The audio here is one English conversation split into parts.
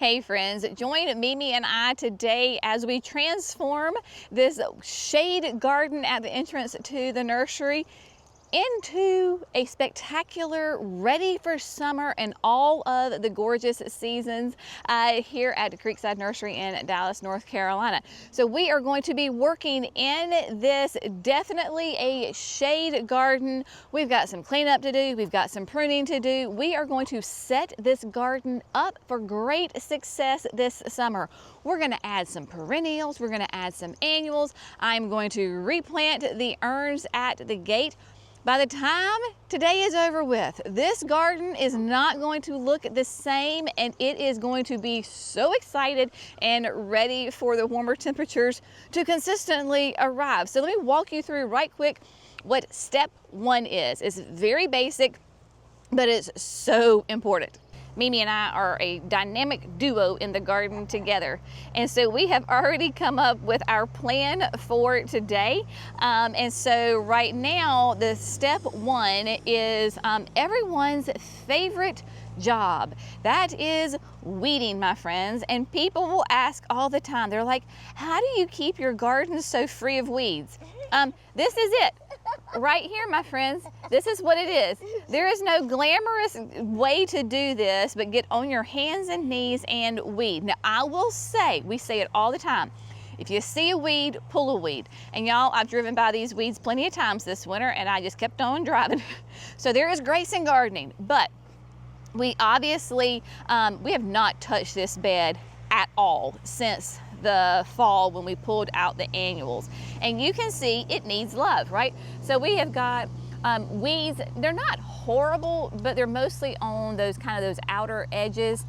Hey friends, join Mimi and I today as we transform this shade garden at the entrance to the nursery into a spectacular, ready for summer and all of the gorgeous seasons here at the Creekside Nursery in Dallas, North Carolina. So we are going to be working in this definitely a shade garden. We've got some cleanup to do. We've got some pruning to do. We are going to set this garden up for great success this summer. We're going to add some perennials. We're going to add some annuals. I'm going to replant the urns at the gate. By the time today is over with, this garden is not going to look the same, and it is going to be so excited and ready for the warmer temperatures to consistently arrive. So let me walk you through right quick what step one is. It's very basic, but it's so important. Mimi and I are a dynamic duo in the garden together. And so we have already come up with our plan for today. And so right now, the step one is everyone's favorite job. That is weeding, my friends. And people will ask all the time, they're like, how do you keep your garden so free of weeds? This is it. Right here, my friends, this is what it is. There is no glamorous way to do this, but get on your hands and knees and weed. Now, I will say, we say it all the time, if you see a weed, pull a weed. And y'all, I've driven by these weeds plenty of times this winter, and I just kept on driving. So there is grace in gardening, but we obviously, we have not touched this bed at all since the fall when we pulled out the annuals, and you can see it needs love, right? So we have got weeds. They're not horrible, but they're mostly on those outer edges,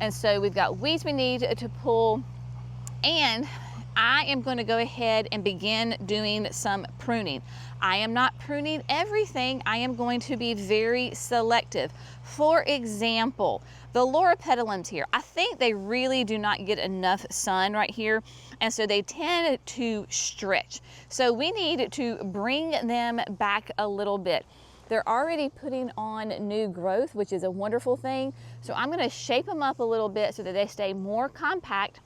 and so we've got weeds we need to pull. And I am going to go ahead and begin doing some pruning. I am not pruning everything. I am going to be very selective. For example, the loropetalums here, I think they really do not get enough sun right here, and so they tend to stretch. So we need to bring them back a little bit. They're already putting on new growth, which is a wonderful thing. So I'm going to shape them up a little bit so that they stay more compact.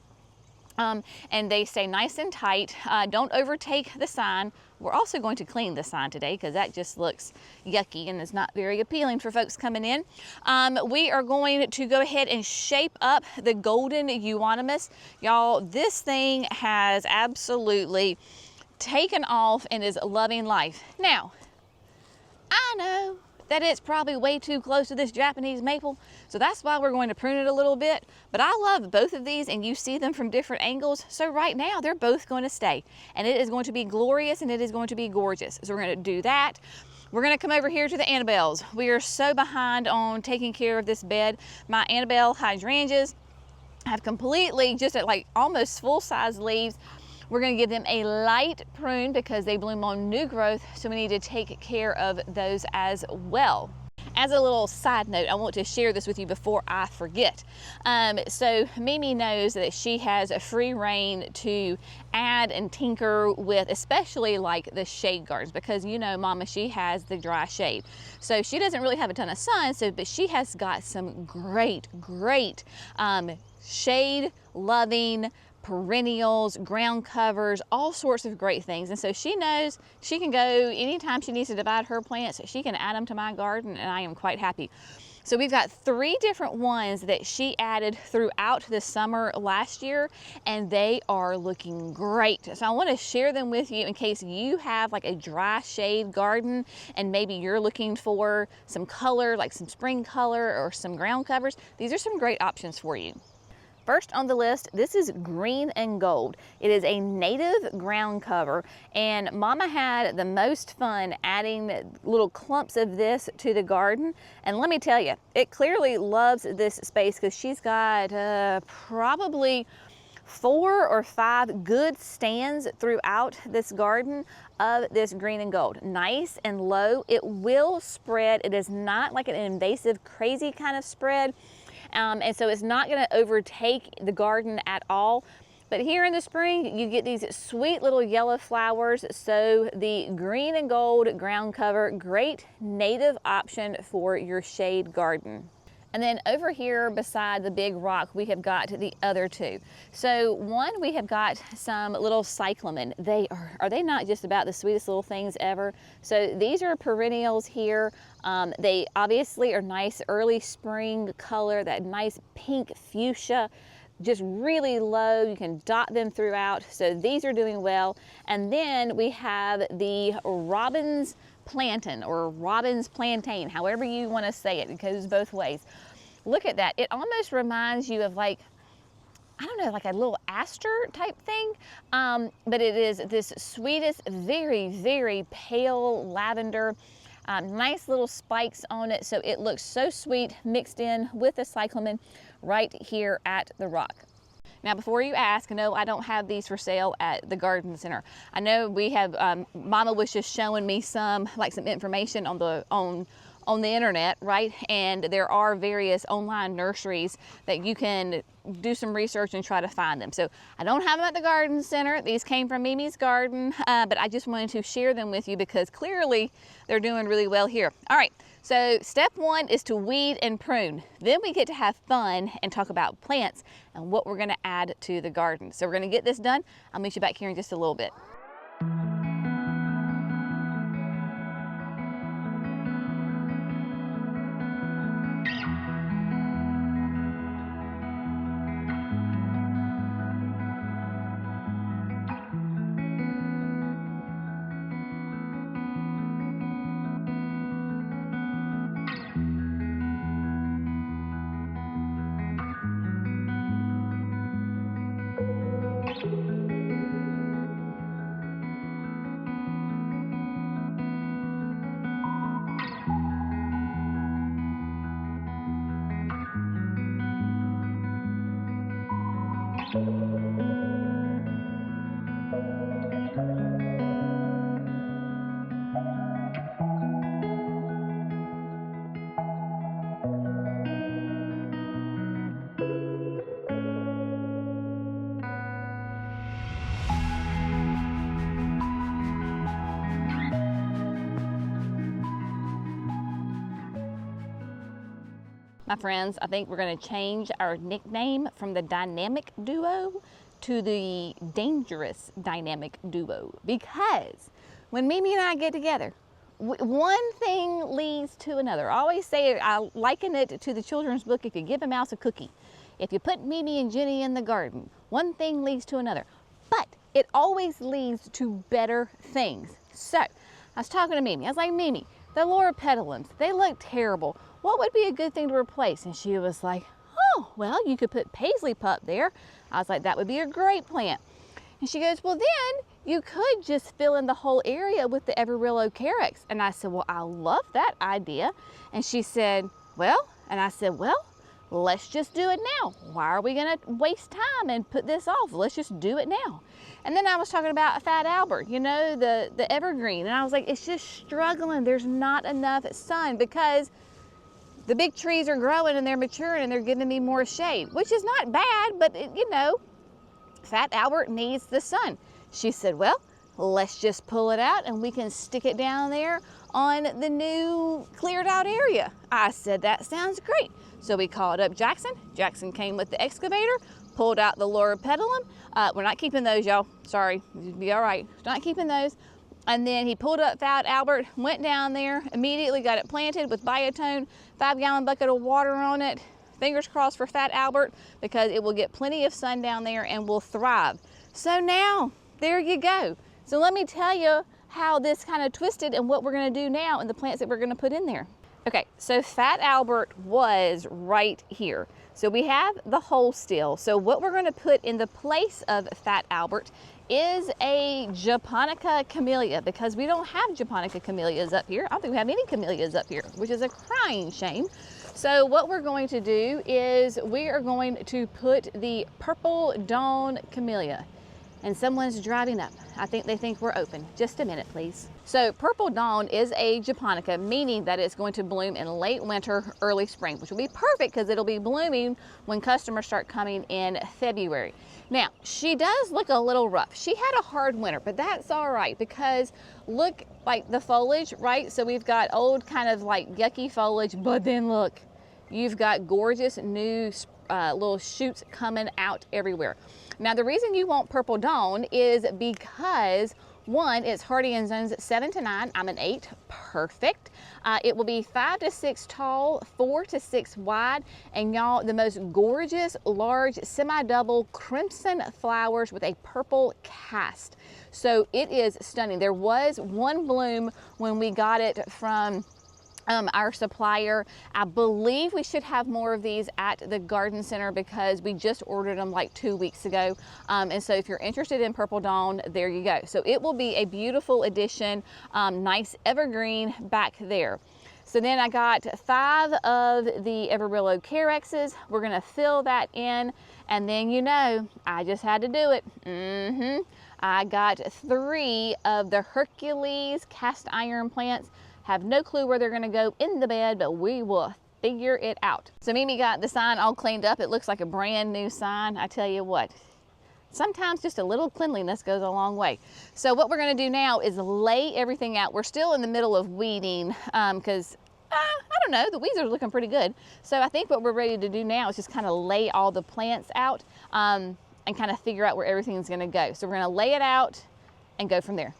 And they stay nice and tight. Don't overtake the sign. We're also going to clean the sign today because that just looks yucky and is not very appealing for folks coming in. We are going to go ahead and shape up the golden euonymus. Y'all, this thing has absolutely taken off and is loving life. Now, I know that it's probably way too close to this Japanese maple, so that's why we're going to prune it a little bit. But I love both of these, and you see them from different angles, so right now they're both going to stay, and it is going to be glorious and it is going to be gorgeous. So we're going to do that. We're going to come over here to the Annabelles. We are so behind on taking care of this bed. My Annabelle hydrangeas have completely just like almost full-size leaves. We're going to give them a light prune because they bloom on new growth, so we need to take care of those as well. As a little side note, I want to share this with you before I forget. So Mimi knows that she has a free reign to add and tinker with, especially like the shade gardens, because you know, Mama, she has the dry shade. So she doesn't really have a ton of sun, but she has got some great shade loving perennials, ground covers, all sorts of great things. And so she knows she can go anytime she needs to divide her plants, she can add them to my garden, and I am quite happy. So we've got 3 different ones that she added throughout the summer last year, and they are looking great. So I want to share them with you in case you have like a dry shade garden and maybe you're looking for some color, like some spring color or some ground covers. These are some great options for you. First on the list, this is green and gold. It is a native ground cover, and Mama had the most fun adding little clumps of this to the garden. And let me tell you, it clearly loves this space because she's got probably 4 or 5 good stands throughout this garden of this green and gold. Nice and low. It will spread. It is not like an invasive, crazy kind of spread. And so it's not going to overtake the garden at all. But here in the spring, you get these sweet little yellow flowers. So the green and gold ground cover, great native option for your shade garden. And then over here beside the big rock, we have got the other two. So one, we have got some little cyclamen. Are they not just about the sweetest little things ever? So these are perennials here. They obviously are nice early spring color, that nice pink fuchsia, just really low. You can dot them throughout. So these are doing well. And then we have the robin's plantain or robin's plantain, however you want to say it. It goes both ways. Look at that. It almost reminds you of, like, I don't know, like a little aster type thing, but it is this sweetest, very, very pale lavender. Nice little spikes on it, so it looks so sweet mixed in with the cyclamen right here at the rock. Now, before you ask, no, I don't have these for sale at the garden center. I know we have, Mama was just showing me some information on the internet, right? And there are various online nurseries that you can do some research and try to find them. So I don't have them at the garden center. These came from Mimi's garden, but I just wanted to share them with you because clearly they're doing really well here. All right, so step one is to weed and prune. Then we get to have fun and talk about plants and what we're gonna add to the garden. So we're gonna get this done. I'll meet you back here in just a little bit. My friends, I think we're going to change our nickname from the dynamic duo to the dangerous dynamic duo, because when Mimi and I get together, one thing leads to another. I always say it, I liken it to the children's book, If You Give a Mouse a Cookie. If you put Mimi and Jenny in the garden, one thing leads to another, but it always leads to better things. So I was talking to Mimi. I was like, Mimi, the loropetalums, they look terrible. What would be a good thing to replace? And she was like, oh, well, you could put paisley pup there. I was like, that would be a great plant. And she goes, well, then you could just fill in the whole area with the Everillo carex. And I said, well, I love that idea. And she said, well, and I said, well, let's just do it now. Why are we gonna waste time and put this off? Let's just do it now. And then I was talking about Fat Albert, you know, the evergreen. And I was like, it's just struggling. There's not enough sun because the big trees are growing and they're maturing and they're giving me more shade, which is not bad, but you know, Fat Albert needs the sun. She said, well, let's just pull it out and we can stick it down there on the new cleared out area. I said, that sounds great. So we called up Jackson. Jackson came with the excavator, pulled out the loropetalum. We're not keeping those, y'all. Sorry, you'd be all right. Not keeping those. And then he pulled up Fat Albert, went down there, immediately got it planted with biotone, 5-gallon bucket of water on it. Fingers crossed for Fat Albert because it will get plenty of sun down there and will thrive. So now, there you go. So let me tell you how this kind of twisted and what we're gonna do now and the plants that we're gonna put in there. Okay, so Fat Albert was right here. So we have the hole still. So what we're gonna put in the place of Fat Albert is a Japonica camellia, because we don't have Japonica camellias up here. I don't think we have any camellias up here, which is a crying shame. So what we're going to do is we are going to put the Purple Dawn camellia. And someone's driving up. I think they think we're open. Just a minute, please. So Purple Dawn is a Japonica, meaning that it's going to bloom in late winter, early spring, which will be perfect because it'll be blooming when customers start coming in February. Now, she does look a little rough. She had a hard winter, but that's all right because look, like the foliage, right? So we've got old kind of like yucky foliage, but then look, you've got gorgeous new little shoots coming out everywhere. Now the reason you want Purple Dawn is because one, it's hardy in zones 7 to 9. I'm an 8, perfect. It will be 5 to 6 tall, 4 to 6 wide, and y'all, the most gorgeous, large, semi-double crimson flowers with a purple cast. So it is stunning. There was one bloom when we got it from our supplier. I believe we should have more of these at the garden center because we just ordered them like 2 weeks ago. And so if you're interested in Purple Dawn, there you go. So it will be a beautiful addition, nice evergreen back there. So then I got 5 of the Everbillo Carexes. We're gonna fill that in, and then you know, I just had to do it. I got 3 of the Hercules cast iron plants. Have no clue where they're gonna go in the bed, but we will figure it out. So Mimi got the sign all cleaned up. It looks like a brand new sign. I tell you what, sometimes just a little cleanliness goes a long way. So what we're gonna do now is lay everything out. We're still in the middle of weeding because I don't know, the weeds are looking pretty good. So I think what we're ready to do now is just kind of lay all the plants out and kind of figure out where everything's gonna go. So we're gonna lay it out and go from there.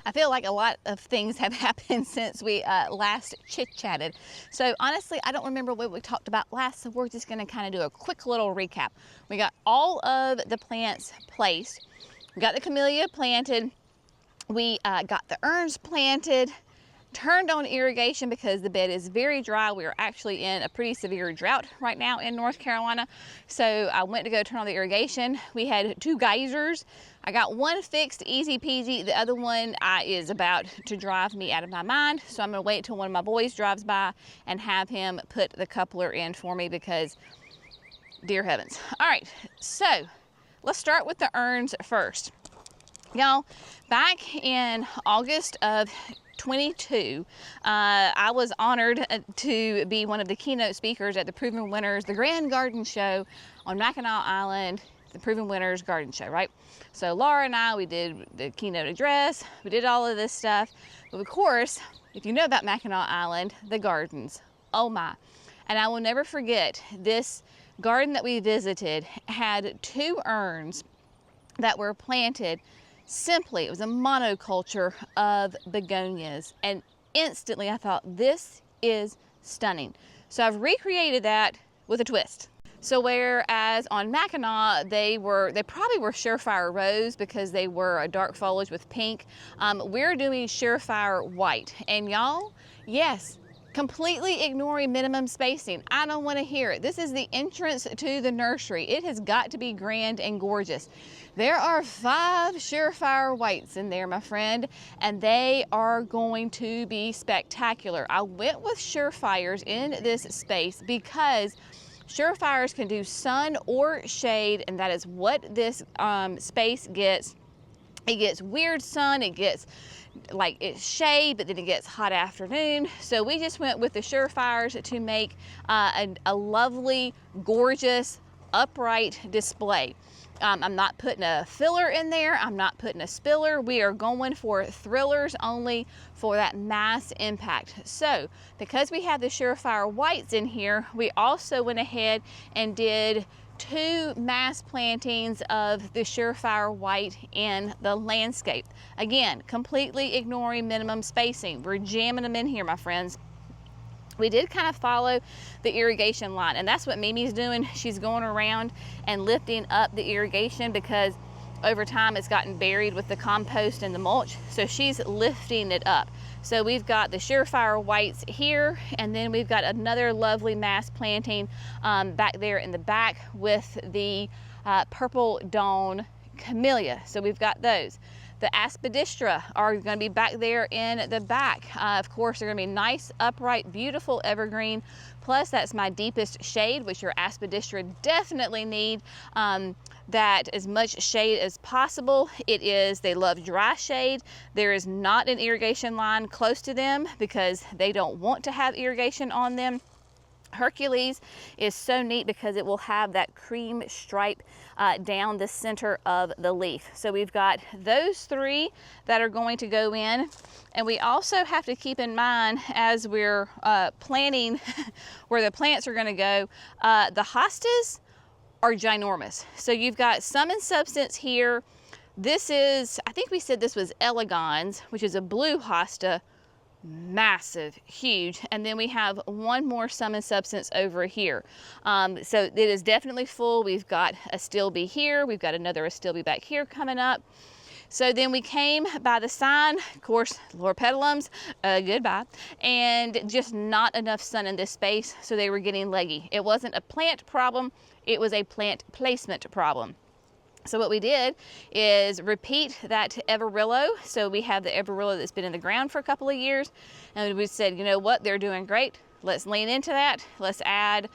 I feel like a lot of things have happened since we last chit-chatted. So honestly, I don't remember what we talked about last, so we're just gonna kind of do a quick little recap. We got all of the plants placed. We got the camellia planted. We got the urns planted, turned on irrigation because the bed is very dry. We are actually in a pretty severe drought right now in North Carolina. So I went to go turn on the irrigation. We had 2 geysers. I got one fixed, easy peasy. The other one is about to drive me out of my mind. So I'm gonna wait till one of my boys drives by and have him put the coupler in for me because, dear heavens. All right, so let's start with the urns first. Y'all, back in August of 22, I was honored to be one of the keynote speakers at the Proven Winners, the Grand Garden Show on Mackinac Island, the Proven Winners Garden Show, right? So Laura and I, we did the keynote address, we did all of this stuff. But of course, if you know about Mackinac Island, the gardens, oh my. And I will never forget, this garden that we visited had 2 urns that were planted simply, it was a monoculture of begonias. And instantly I thought, this is stunning. So I've recreated that with a twist. So whereas on Mackinac, they probably were Surefire Rose because they were a dark foliage with pink, we're doing Surefire White. And y'all, yes, completely ignoring minimum spacing. I don't want to hear it. This is the entrance to the nursery. It has got to be grand and gorgeous. There are 5 Surefire Whites in there, my friend, and they are going to be spectacular. I went with Surefires in this space because Surefires can do sun or shade, and that is what this space gets. It gets weird sun, it gets like it's shade, but then it gets hot afternoon. So we just went with the Surefires to make a lovely, gorgeous, upright display. I'm not putting a filler in there. I'm not putting a spiller. We are going for thrillers only for that mass impact. So because we have the Surefire whites in here, we also went ahead and did 2 mass plantings of the Surefire white in the landscape. Again, completely ignoring minimum spacing. We're jamming them in here, my friends. We did kind of follow the irrigation line, and that's what Mimi's doing. She's going around and lifting up the irrigation because over time it's gotten buried with the compost and the mulch, so she's lifting it up. So we've got the Surefire whites here, and then we've got another lovely mass planting back there in the back with the purple dawn camellia. So we've got those. The aspidistra are going to be back there in the back. Of course, they're going to be nice, upright, beautiful evergreen. Plus, that's my deepest shade, which your aspidistra definitely need that as much shade as possible. They love dry shade. There is not an irrigation line close to them because they don't want to have irrigation on them. Hercules is so neat because it will have that cream stripe down the center of the leaf. So we've got those 3 that are going to go in, and we also have to keep in mind as we're planning where the plants are going to go, the hostas are ginormous. So you've got Sum and Substance here. This is, I think we said this was Elegans, which is a blue hosta. Massive, huge, and then we have one more Sum and Substance over here. So it is definitely full. We've got a Astilbe here, we've got another Astilbe back here coming up. So then we came by the sign, of course, Loropetalums, goodbye, and just not enough sun in this space, so they were getting leggy. It wasn't a plant problem, it was a plant placement problem. So what we did is repeat that Everillo. So we have the Everillo that's been in the ground for a couple of years, and we said, you know what, they're doing great. Let's lean into that. Let's add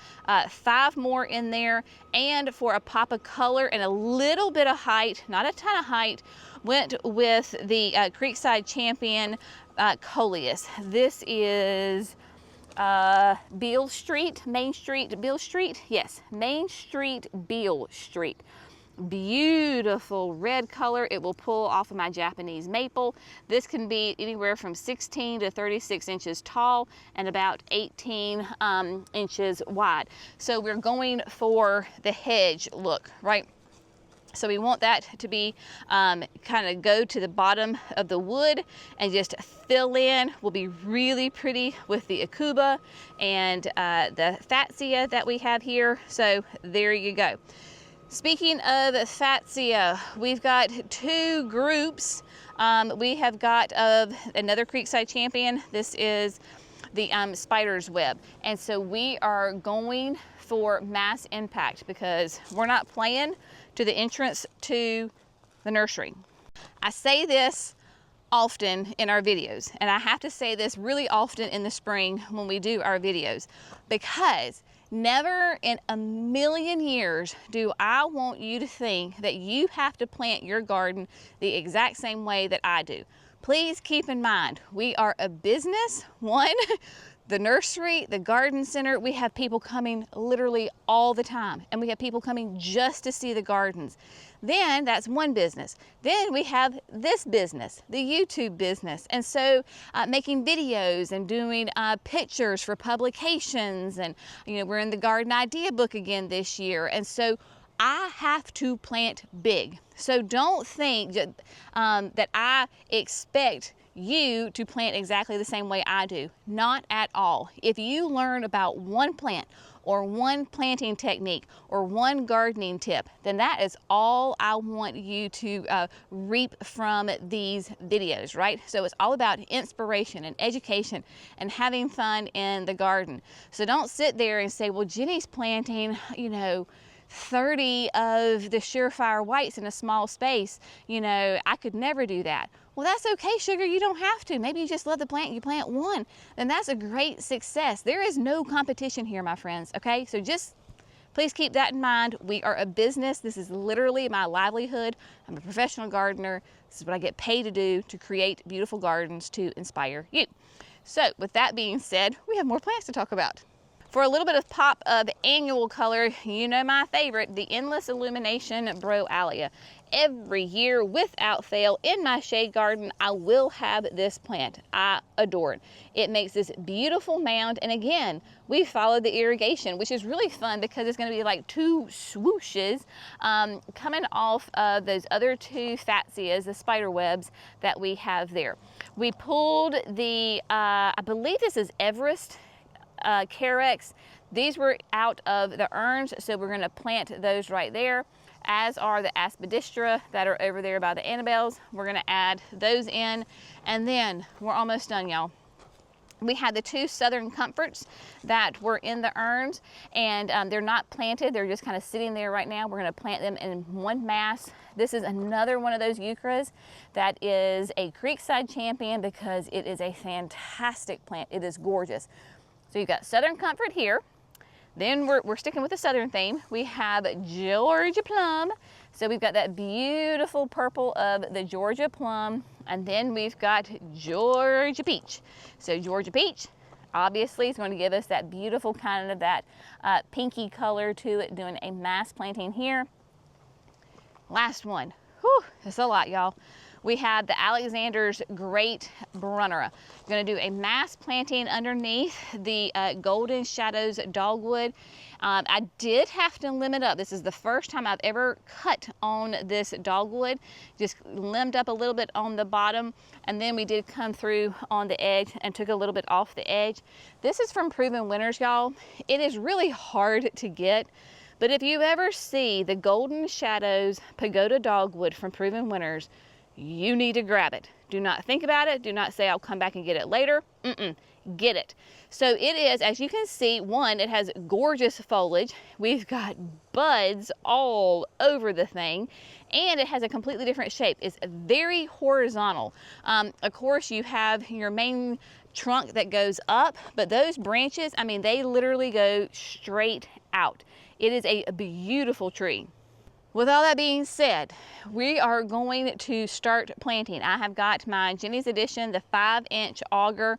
5 more in there, and for a pop of color and a little bit of height, not a ton of height, went with the Creekside Champion Coleus. This is Beale Street, Main Street, Beale Street. Yes, Main Street, Beale Street. Beautiful red color. It will pull off of my Japanese maple. This can be anywhere from 16 to 36 inches tall and about 18 inches wide. So we're going for the hedge look, right? So we want that to be kind of go to the bottom of the wood and just fill in. Will be really pretty with the Akuba and the Fatsia that we have here. So there you go. Speaking of Fatsia, we've got 2 groups. We have got of another Creekside Champion. This is the spider's web. And so we are going for mass impact because we're not playing to the entrance to the nursery. I say this often in our videos, and I have to say this really often in the spring when we do our videos, because never in a million years do I want you to think that you have to plant your garden the exact same way that I do. Please keep in mind, we are a business. One, the nursery, the garden center, we have people coming literally all the time, and we have people coming just to see the gardens. Then that's one business. Then we have this business, the YouTube business. And so making videos and doing pictures for publications, and we're in the garden idea book again this year. And so I have to plant big. So don't think that I expect you to plant exactly the same way I do. Not at all. If you learn about one plant or one planting technique or one gardening tip, then that is all I want you to reap from these videos, right? So it's all about inspiration and education and having fun in the garden. So don't sit there and say, well, Jenny's planting, 30 of the Surefire whites in a small space. I could never do that. Well, that's okay, sugar. You don't have to. Maybe you just love the plant. You plant one. Then that's a great success. There is no competition here, my friends. Okay, so just Please keep that in mind. We are a business. This is literally my livelihood. I'm a professional gardener. This is what I get paid to do, to create beautiful gardens to inspire you. So with that being said, we have more plants to talk about. For a little bit of pop of annual color, you know my favorite, the Endless Illumination Broalia. Every year, without fail, in my shade garden, I will have this plant. I adore it. It makes this beautiful mound, and again, we follow the irrigation, which is really fun because it's going to be like two swooshes coming off of those other two fatsias, the spider webs that we have there. We pulled the, I believe this is Everest Carex. These were out of the urns, so we're going to plant those right there, as are the Aspidistra that are over there by the Annabelles. We're going to add those in, and then we're almost done, y'all. We had the two Southern Comforts that were in the urns, and they're not planted. They're just kind of sitting there right now. We're going to plant them in one mass. This is another one of those euchras that is a Creekside champion because it is a fantastic plant. It is gorgeous. So you've got Southern Comfort here. Then we're sticking with the Southern theme. We have Georgia Plum. So we've got that beautiful purple of the Georgia Plum. And then we've got Georgia Peach. So Georgia Peach, obviously, is going to give us that beautiful kind of that pinky color to it, doing a mass planting here. Last one. Whew, that's a lot, y'all. We have the Alexander's Great Brunnera. I'm going to do a mass planting underneath the Golden Shadows Dogwood. I did have to limb it up. This is the first time I've ever cut on this dogwood. Just limbed up a little bit on the bottom, and then we did come through on the edge and took a little bit off the edge. This is from Proven Winners, y'all. It is really hard to get, but if you ever see the Golden Shadows Pagoda Dogwood from Proven Winners, you need to grab it. Do not think about it. Do not say, I'll come back and get it later. Get it. So it is, as you can see, one, it has gorgeous foliage. We've got buds all over the thing, and it has a completely different shape. It's very horizontal. Of course, you have your main trunk that goes up, but those branches, I mean, they literally go straight out. It is a beautiful tree. With all that being said, we are going to start planting. I have got my Jenny's Edition, the 5-inch auger.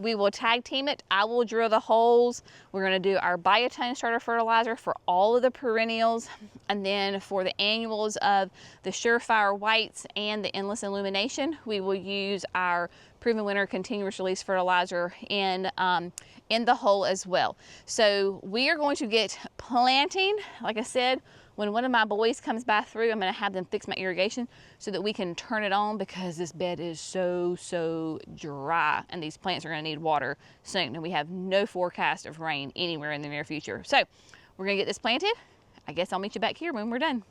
We will tag team it. I will drill the holes. We're going to do our biotone starter fertilizer for all of the perennials. And then for the annuals of the Surefire Whites and the Endless Illumination, we will use our Proven Winter continuous release fertilizer in the hole as well. So we are going to get planting. Like I said, when one of my boys comes by through, I'm going to have them fix my irrigation so that we can turn it on, because this bed is so dry and these plants are going to need water soon, and we have no forecast of rain anywhere in the near future. So we're going to get this planted. I guess I'll meet you back here when we're done.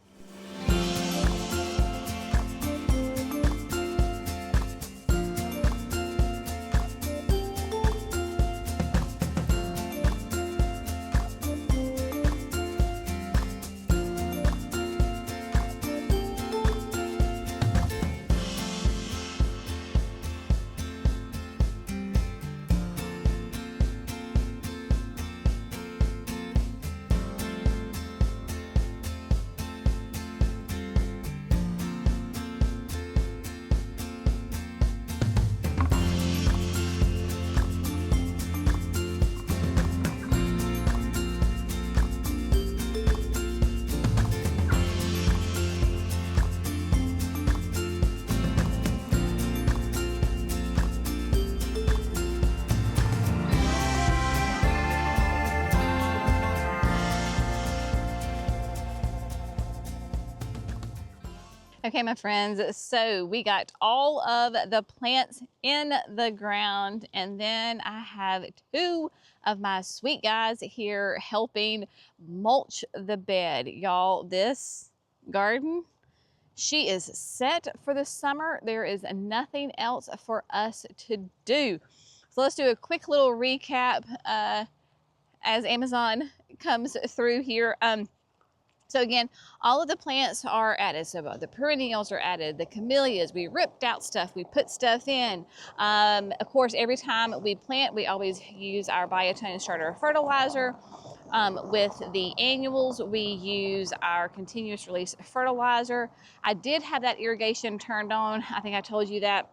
Okay, my friends, so we got all of the plants in the ground, and then I have two of my sweet guys here helping mulch the bed. Y'all, this garden, she is set for the summer. There is nothing else for us to do. So let's do a quick little recap as Amazon comes through here. So again, all of the plants are added. So the perennials are added, the camellias, we ripped out stuff, we put stuff in. Of course, every time we plant, we always use our biotone starter fertilizer. With the annuals, we use our continuous release fertilizer. I did have that irrigation turned on. I think I told you that.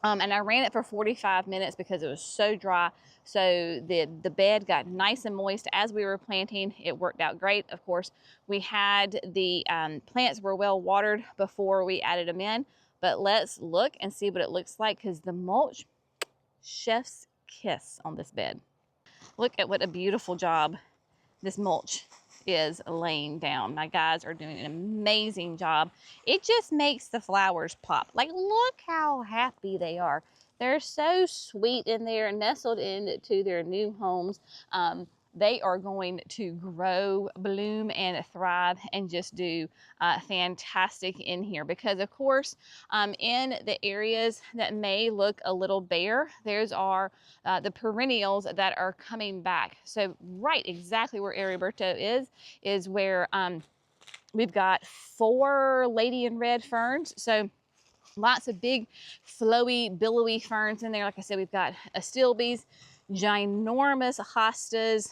And I ran it for 45 minutes because it was so dry. So the bed got nice and moist as we were planting. It worked out great. Of course, we had the plants were well watered before we added them in. But let's look and see what it looks like, because the mulch, chef's kiss on this bed. Look at what a beautiful job this mulch is laying down. My guys are doing an amazing job. It just makes the flowers pop. Like, look how happy they are. They're so sweet in there, nestled into their new homes. They are going to grow, bloom, and thrive, and just do fantastic in here. Because of course, in the areas that may look a little bare, there's are the perennials that are coming back. So right exactly where Irrigation is where we've got 4 lady in red ferns. So lots of big, flowy, billowy ferns in there. Like I said, we've got astilbes, ginormous hostas,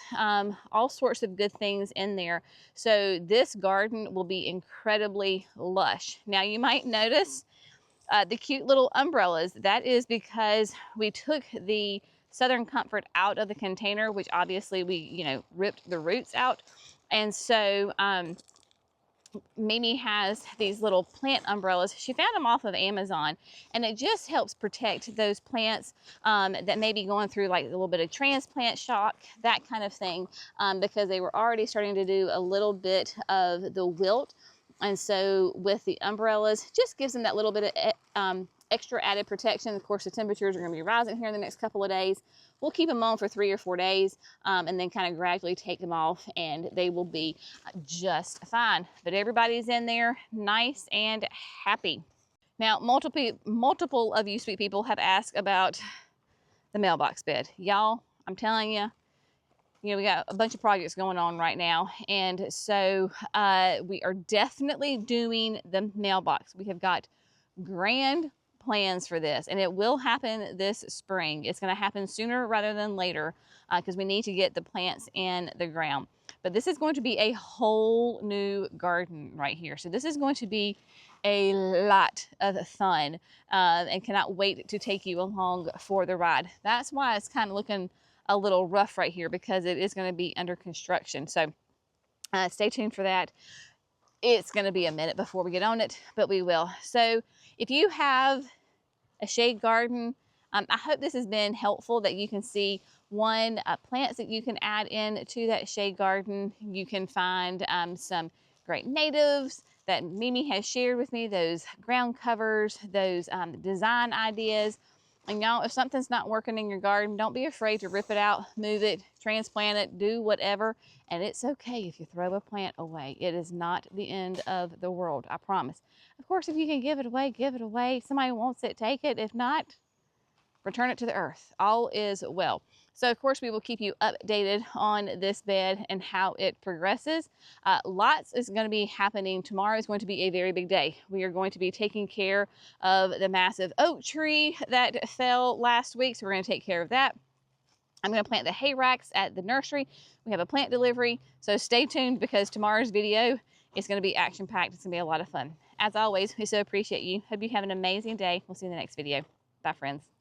all sorts of good things in there. So this garden will be incredibly lush. Now you might notice the cute little umbrellas. That is because we took the Southern Comfort out of the container, which obviously we, ripped the roots out. And so Mimi has these little plant umbrellas. She found them off of Amazon, and it just helps protect those plants that may be going through like a little bit of transplant shock, that kind of thing, because they were already starting to do a little bit of the wilt. And so with the umbrellas, just gives them that little bit of extra added protection. Of course, the temperatures are going to be rising here in the next couple of days. We'll keep them on for 3 or 4 days and then kind of gradually take them off, and they will be just fine. But everybody's in there nice and happy. Now, multiple of you sweet people have asked about the mailbox bed. Y'all, I'm telling you, we got a bunch of projects going on right now. And so we are definitely doing the mailbox. We have got grand plans for this, and it will happen this spring. It's going to happen sooner rather than later because we need to get the plants in the ground. But this is going to be a whole new garden right here. So this is going to be a lot of fun and cannot wait to take you along for the ride. That's why it's kind of looking a little rough right here, because it is going to be under construction. So stay tuned for that. It's going to be a minute before we get on it, but we will. So if you have a shade garden, I hope this has been helpful, that you can see plants that you can add in to that shade garden. You can find some great natives that Mimi has shared with me, those ground covers, those design ideas. And y'all, if something's not working in your garden, don't be afraid to rip it out, move it, transplant it, do whatever. And it's okay if you throw a plant away. It is not the end of the world, I promise. Of course, if you can give it away, give it away. Somebody wants it, take it. If not, return it to the earth. All is well. So of course we will keep you updated on this bed and how it progresses. Lots is going to be happening. Tomorrow is going to be a very big day. We are going to be taking care of the massive oak tree that fell last week. So we're going to take care of that. I'm going to plant the hay racks at the nursery. We have a plant delivery. So stay tuned, because tomorrow's video is going to be action-packed. It's going to be a lot of fun. As always, we so appreciate you. Hope you have an amazing day. We'll see you in the next video. Bye, friends.